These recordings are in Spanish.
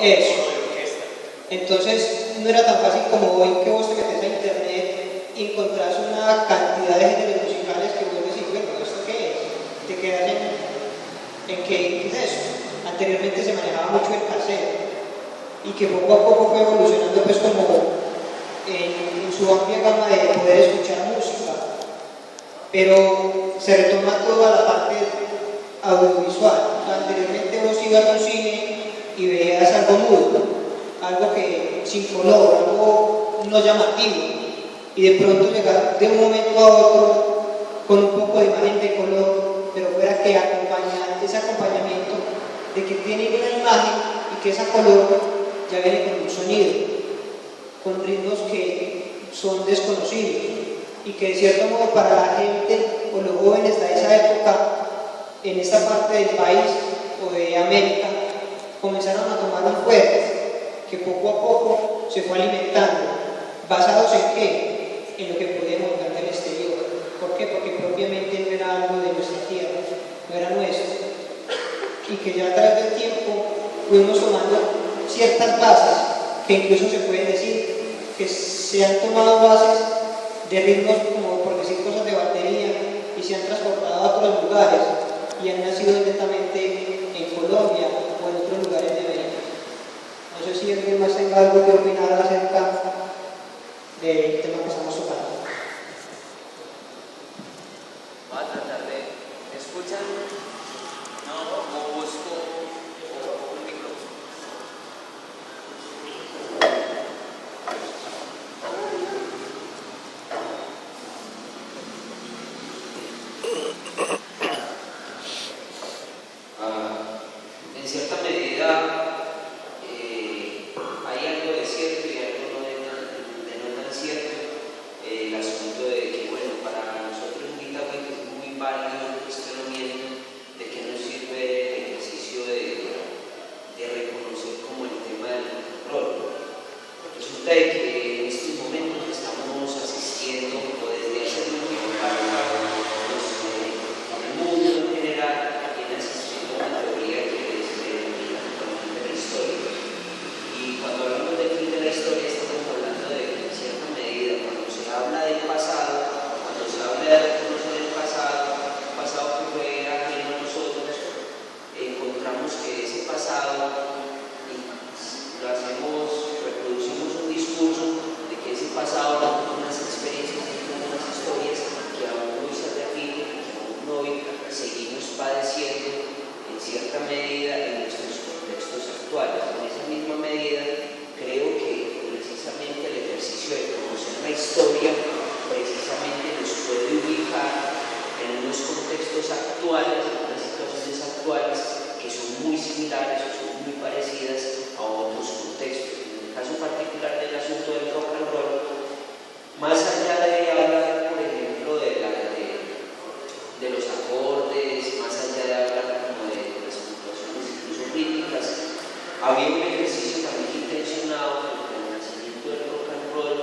Eso. Entonces no era tan fácil como hoy que vos te metes a internet y encontrás una cantidad de géneros musicales que vos decís, bueno, ¿esto qué es? Te quedas en qué es eso. Anteriormente se manejaba mucho el cassette y que poco a poco fue evolucionando pues como en su amplia gama de poder escuchar música, pero se retoma toda la parte audiovisual. O sea, anteriormente vos ibas a un cine y veías algo mudo, algo que sin color, algo no llamativo, y de pronto llegar de un momento a otro con un poco de imagen de color, pero fuera que acompaña ese acompañamiento de que tiene una imagen y que esa color ya viene con un sonido, con ritmos que son desconocidos y que de cierto modo para la gente o los jóvenes de esa época en esta parte del país o de América comenzaron a tomar un fuerte que poco a poco se fue alimentando. ¿Basados en qué? En lo que podíamos ver del exterior. ¿Por qué? Porque propiamente no era algo de nuestra tierra, no era nuestro, y que ya a través del tiempo fuimos tomando ciertas bases que incluso se puede decir que se han tomado bases de ritmos como por decir cosas de batería y se han transportado a otros lugares y han nacido directamente en Colombia o en otros lugares de América. No sé si alguien más tenga algo que opinar acerca del tema que estamos tocando. Voy a tratar de... ¿Me escuchan? No, o busco un micrófono. En cierta medida hay algo de cierto y algo de no tan cierto. El asunto de que, bueno, para nosotros un guitarrista es muy válido el cuestionamiento de que nos sirve el ejercicio de reconocer como el tema del control. Resulta de que en estos momentos estamos asistiendo, o desde hace mucho tiempo el mundo en general viene asistiendo a una teoría que es el fin de la historia. Y cuando hablamos del fin de la historia estamos hablando de que en cierta medida cuando se habla del pasado, cuando se habla de reconocer el pasado que fue ajeno a nosotros, encontramos que ese pasado lo hacemos, reproducimos un discurso de que ese pasado nos tuvo unas experiencias, unas historias que aún hoy se repiten, que aún hoy seguimos padeciendo en cierta medida en nuestros contextos actuales. En esa misma medida creo que precisamente el ejercicio de conocer la historia precisamente nos puede ubicar en unos contextos actuales, en unas situaciones actuales que son muy similares o son muy parecidas a otros contextos. En el caso particular del asunto del rock and roll, más allá de hablar, por ejemplo, de los acordes, más allá de hablar como de las puntuaciones incluso críticas, había un ejercicio también intencionado con el nacimiento del rock and roll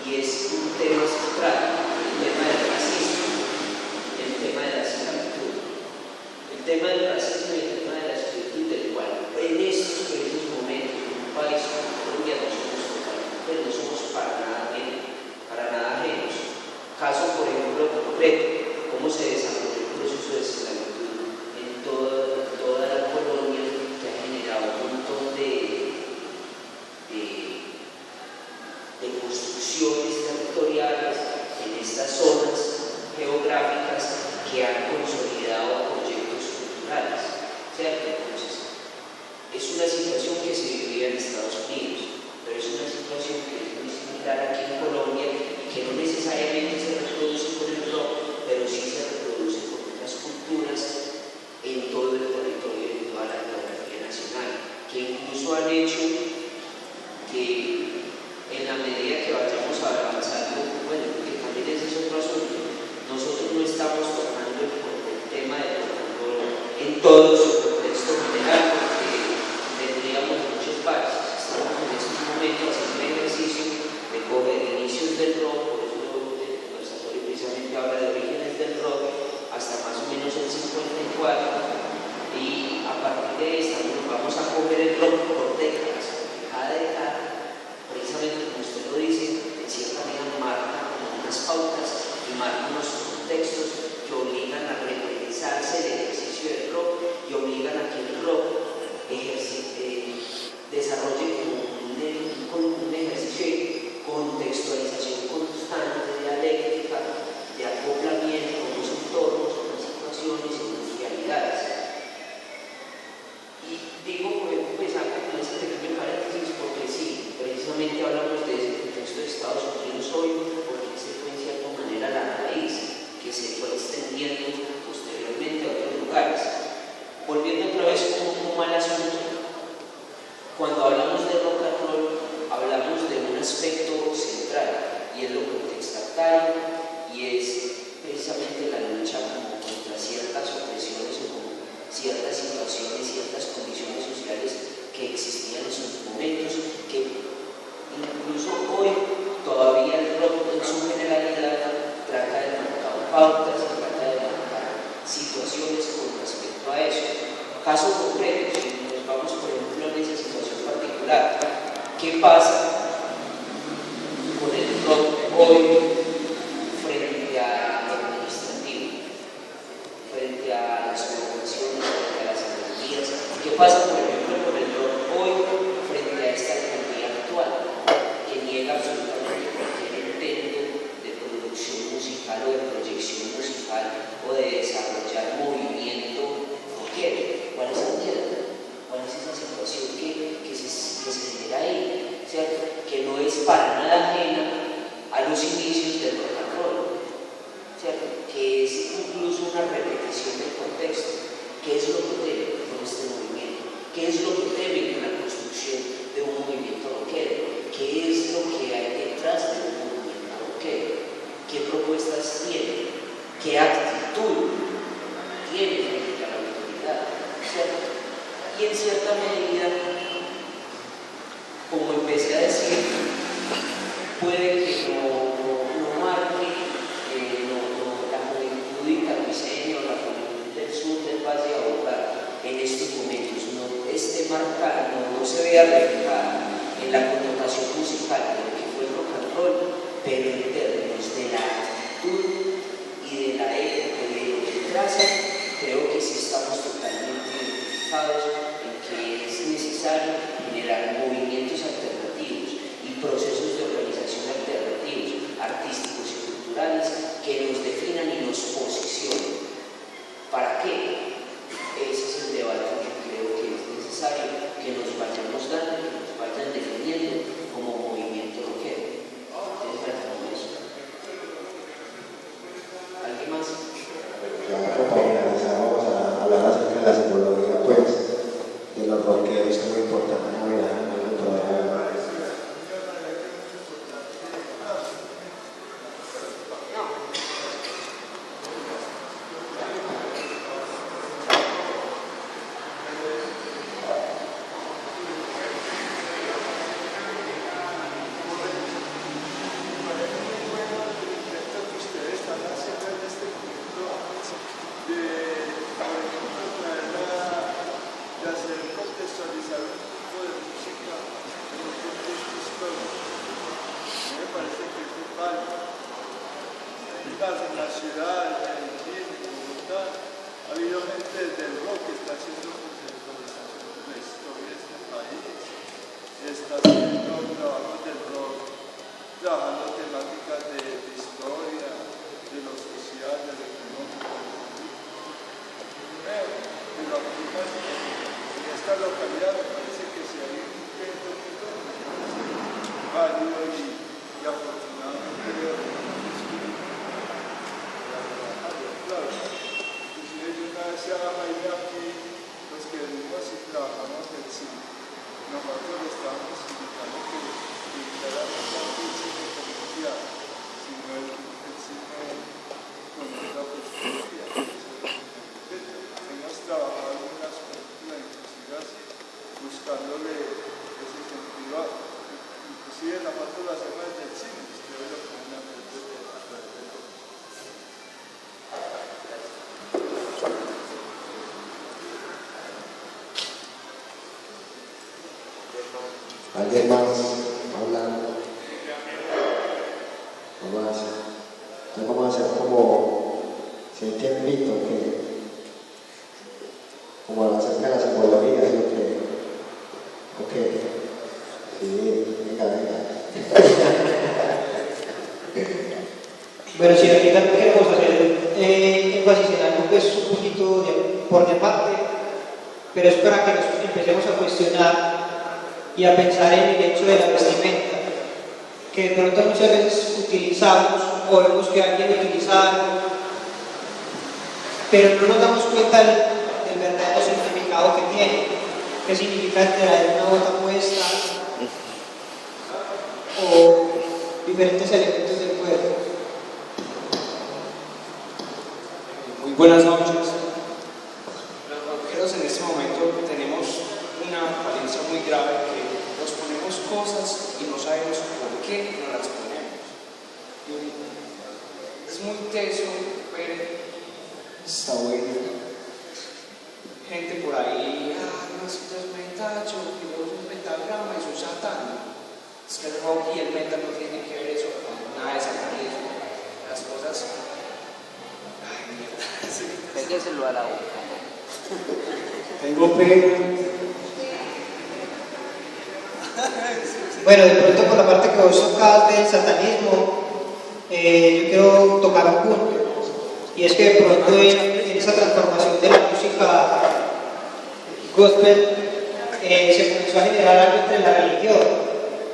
y es un tema central, el tema del racismo, el tema de la esclavitud. El tema del racismo y el tema de la esclavitud, del cual en estos precisos momentos en un país como Colombia no somos para nada ajenos. Caso, por ejemplo, concreto, cómo se desarrolló el proceso de esclavitud en toda la colonia, que ha generado un montón de construcciones territoriales en estas zonas geográficas que han consolidado proyectos culturales, ¿cierto? Entonces, es una situación que se vivía en Estados Unidos, pero es una situación que es muy similar aquí en Colombia y que no necesariamente se reproduce con el rock, pero sí se reproduce con otras culturas en todo el territorio, en toda la geografía nacional, que incluso han hecho que en la medida que vayamos avanzando, bueno, que también ese es otro asunto, nosotros no estamos tocando el tema del rock and roll en todo su contexto general, porque tendríamos muchos pares. Estamos en estos momentos haciendo el ejercicio de coger inicios del rock, por eso el conversatorio precisamente habla de orígenes del rock, hasta más o menos el 54, y a partir de esta nos vamos a coger el rock por décadas. pasa con el rock hoy frente a lo administrativo, frente a las organizaciones, frente a las energías? ¿Qué pasa, por ejemplo, con el rock hoy frente a esta economía actual que niega absolutamente cualquier intento de producción musical o de proyección musical o de desarrollar movimiento rockero? ¿Cuál es el miedo? ¿Cuál es esa situación que se genera ahí? ¿Cierto? Que no es para nada ajena a los inicios del rock and roll, ¿cierto? Que es incluso una repetición del contexto. ¿Qué es lo que teme con este movimiento? ¿Qué es lo que teme con la construcción de un movimiento rockero? ¿Qué es lo que hay detrás de un movimiento rockero? ¿Qué propuestas tiene? ¿Qué actitud tiene frente a la autoridad? ¿Cierto? Y en cierta medida, como empecé a decir, puede que no marque la juventud italuiseña o la juventud del sur del Valle de Bogotá en estos momentos, no esté marcada, no se vea reflejada en la connotación musical de lo que fue el rock and roll, pero en términos de la actitud y de la época y de lo que traza, creo que sí estamos totalmente identificados en que es necesario generar movimientos alternativos y procesos de organización alternativos, artísticos y culturales que nos definan y nos posicionen. ¿Para qué? Ese es el debate que creo que es necesario que nos vayamos dando, que nos vayan definiendo como movimiento rockero. ¿Ustedes tratan de eso? ¿Alguien más? Ya para finalizar vamos a hablar acerca de la simbología, pues, de los rockeros, que es muy importante en Navidad, en el mundo todavía. En la ciudad, en Medellín, en Bogotá, ha habido gente del rock que está haciendo conceptualización de la historia de este país, está haciendo trabajos del rock, trabajando temáticas de historia, de lo social, de lo económico, pero aquí en esta localidad me parece que si hay un intento válido y afortunadamente creo que claro, inclusive yo una vez a Jaime aquí, los que venimos y trabajamos en cine, nosotros estábamos indicando que ya no tanto el cine comercial, sino el cine con otra perspectiva. Hemos trabajado en unas películas inclusivas buscándole ese sentido, inclusive nosotros lo hacemos desde el cine, ustedes lo pueden hacer desde a través de los. ¿Alguien más hablando? Vamos a hacer como si tiempito que como acerca de la simbología, ¿sí? Ok. Sí, venga. Bueno, sí, aquí también queremos hacer énfasis en algo pues un poquito por de parte, pero es para que nos empecemos a cuestionar y a pensar en el hecho de la vestimenta, que de pronto muchas veces utilizamos o vemos que alguien utiliza algo, pero no nos damos cuenta del verdadero significado que tiene, qué significa traer una bota puesta o diferentes elementos del cuerpo. Muy buenas noches. Los rockeros en este momento tenemos una falencia muy grave, que nos ponemos cosas y no sabemos por qué nos las ponemos. Es muy teso ver, está bueno, gente por ahí, no, eso es un pentacho, y luego es un pentagrama, es un satán. es que el rock y el metal no tienen que ver eso con nada de satanismo. Las cosas. Ay, mierda. Sí. Pégueselo a la boca. Tengo pena. Bueno, de pronto por la parte que vos tocas del satanismo, yo quiero tocar un punto. Y es que de pronto en esa transformación de la música gospel se comenzó a generar algo entre la religión.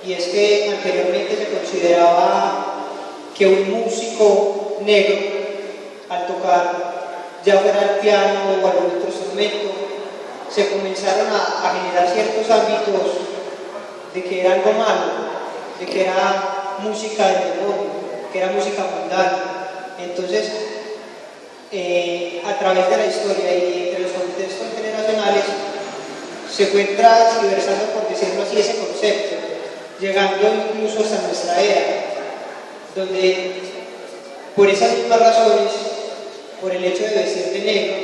Y es que anteriormente se consideraba que un músico negro, al tocar ya fuera el piano o algún otro instrumento, se comenzaron a generar ciertos ámbitos de que era algo malo, de que era música del demonio, que era música mundana. Entonces, a través de la historia y entre los contextos generacionales, se fue transversando, por decirlo así, ese concepto, llegando incluso hasta nuestra era, donde por esas mismas razones, por el hecho de vestir de negro,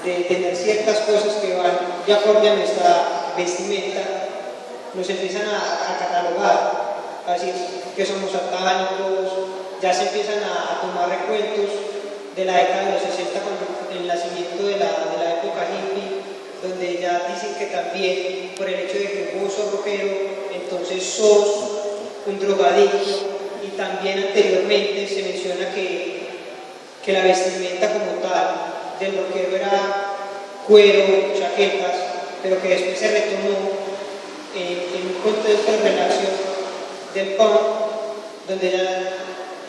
de tener ciertas cosas que van de acorde a nuestra vestimenta, nos empiezan a catalogar, a decir que somos satánicos, ya se empiezan a tomar recuentos de la década de los 60 con el nacimiento de la época hippie, donde ya dicen que también por el hecho de que vos sos rockero, entonces sos un drogadicto, y también anteriormente se menciona que la vestimenta como tal del rockero era cuero, chaquetas, pero que después se retomó en un contexto de relación del punk, donde ya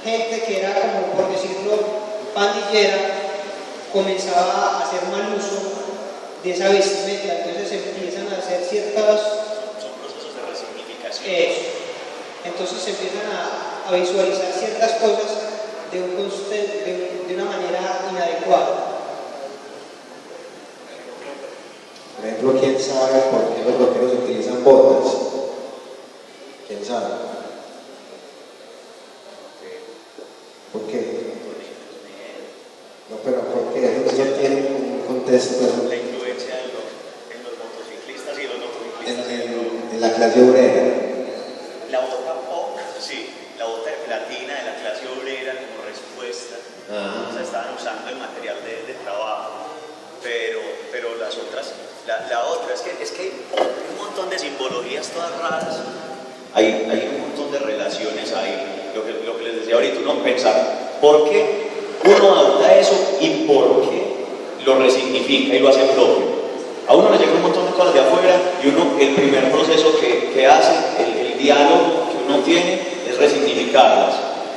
gente que era como, por decirlo, pandillera, comenzaba a hacer mal uso de esa vestimenta. Entonces se empiezan a hacer ciertas... Son procesos de resignificación. Entonces se empiezan a visualizar ciertas cosas de una manera inadecuada. Por ejemplo, ¿quién sabe por qué los rockeros utilizan botas? ¿Quién sabe? ¿Por qué? No, pero ¿por qué? Eso tiene un contexto. La influencia en los motociclistas y los motociclistas En la clase obrera. La bota pop, sí, la bota de platina de la clase obrera como respuesta. O sea, estaban usando el material de trabajo, pero las otras, la otra es que hay un montón de simbologías todas raras. Hay un montón de relaciones ahí, lo que les decía ahorita, uno pensar, ¿por qué uno adopta eso y por qué lo resignifica y lo hace propio? A uno le llega un montón de cosas de afuera y uno, el primer proceso que hace, el diálogo que uno tiene es resignificarlas.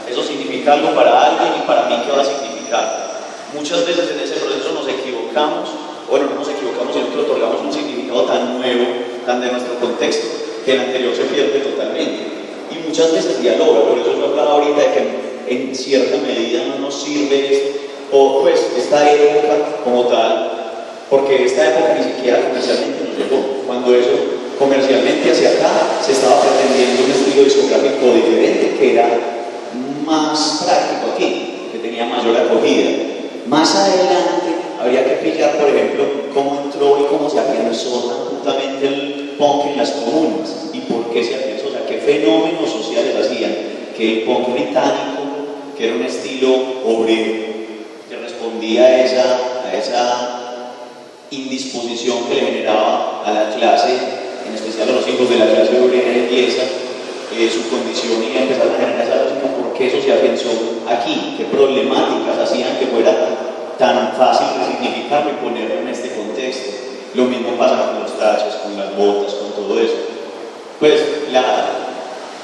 Eso significa algo para alguien y para mí, ¿qué va a significar? Muchas veces en ese proceso nos equivocamos, bueno, no nos equivocamos, sino que le otorgamos un significado tan nuevo, tan de nuestro contexto, que el anterior se pierde totalmente. Y muchas veces dialoga, por eso yo hablaba ahorita de que en cierta medida no nos sirve esto, o pues esta época como tal, porque esta época ni siquiera comercialmente nos llegó. Cuando eso comercialmente hacia acá se estaba pretendiendo un estilo discográfico diferente que era más práctico aquí, que tenía mayor acogida. Más adelante habría que pillar, por ejemplo, cómo entró y cómo se afianzó tan justamente el punk en las comunas y por qué se afianzó, o sea, qué fenómenos sociales hacían que el punk británico, que era un estilo obrero, que respondía a esa indisposición que le generaba a la clase, en especial a los hijos de la clase obrera inglesa, su condición, y empezaron a generar esa lógica, ¿por qué eso se afianzó aquí? ¿Qué problemáticas hacían que fuera tan fácil resignificarlo y ponerlo en este contexto? Lo mismo pasa con los trajes, con las botas, con todo eso. Pues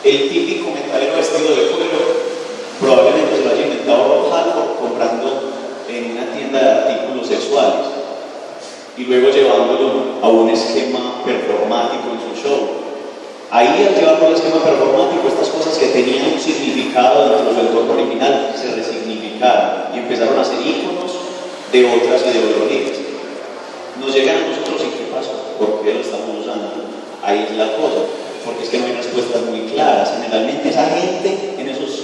el típico metalero vestido de cuero probablemente se lo haya inventado Rob Halford comprando en una tienda de artículos sexuales y luego llevándolo a un esquema performático en su show. Ahí, al llevarlo al esquema performático, estas cosas que tenían un significado dentro de su entorno original se resignificaron y empezaron a ser íconos de otras ideologías. Nos llegan a nosotros y ¿qué pasó? ¿Por qué lo estamos usando? Ahí es la cosa, porque es que no hay respuestas muy claras. Generalmente esa gente en esos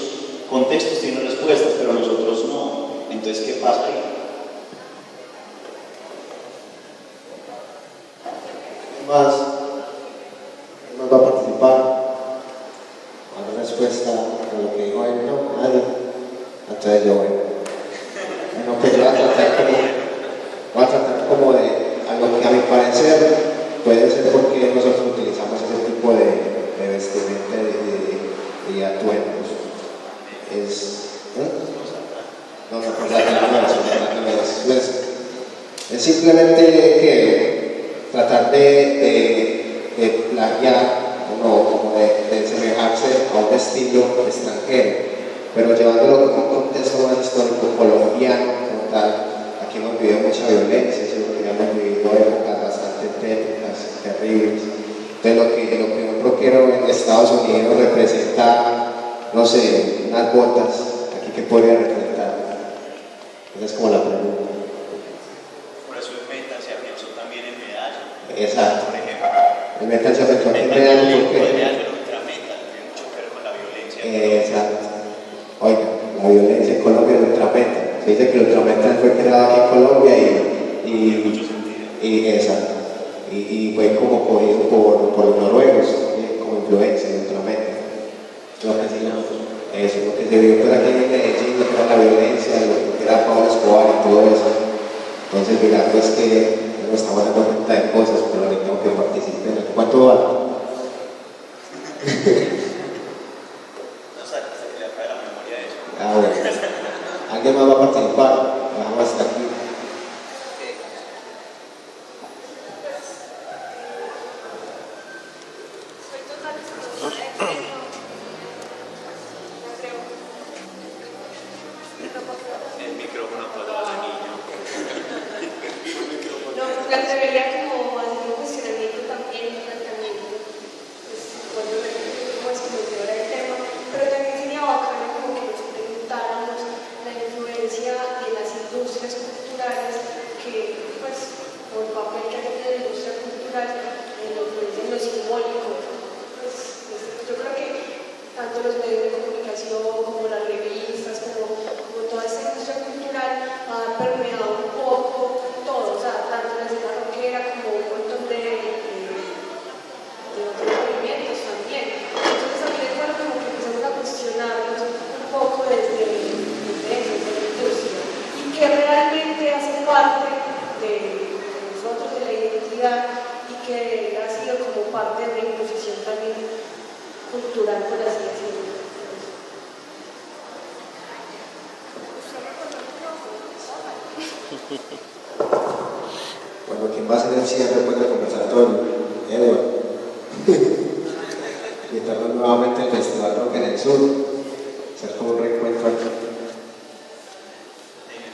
contextos tiene respuestas, pero nosotros no. Entonces, ¿qué pasa ahí? ¿Quién más va a participar? simplemente que tratar de plagiar como de semejarse a un estilo extranjero, pero llevándolo como un contexto más histórico colombiano como tal. Aquí hemos vivido mucha violencia, hemos vivido épocas bastante tétricas, terribles. Entonces lo que yo quiero en Estados Unidos representar, no sé, unas botas, aquí que podría representar. Esa es como la pregunta. Por eso el metal se afianzó también en Medallo. Exacto. Por ejemplo. El metal se afianzó aquí en Medallo porque... El ultrametal tiene mucho que ver con la violencia. Exacto. Oiga, la violencia en Colombia, el ultrametal. Se dice que el ultrametal fue creado aquí en Colombia en mucho sentido. Exacto. Y fue como cogido por los noruegos, como influencia del ultrametal. Lo que se vio por aquí en Medellín, lo que era la violencia, lo que era Pablo Escobar y todo eso. Entonces, mira, pues que no estamos dando cuenta de cosas, pero le tengo que participar. ¿Cuánto vale? No sé, se le apaga la memoria de eso. Bueno. ¿Alguien más va a participar? Vamos hasta aquí. El micrófono apagado a la niña. No, me atrevería como a hacer un cuestionamiento también, un planteamiento, pues, cuando como es conocedora del tema, pero también sería bacano como que nos preguntáramos la influencia de las industrias culturales que, pues, por el papel que ha tenido la industria cultural en la influencia en lo simbólico. Pues, yo creo que tanto los medios de comunicación como las revistas, como toda esta industria cultural ha permeado un poco todo, o sea, tanto la escena rockera como un montón de otros movimientos también. Entonces también es bueno como que empezamos a cuestionarnos un poco desde eso, desde la industria, y que realmente hace parte de nosotros, de la identidad, y que ha sido como parte de la imposición también cultural, por así decirlo. Bueno, ¿quién va a hacer el cierre después del conversatorio? Edward. Invitarnos nuevamente al Festival Rock en el Sur. Ser como un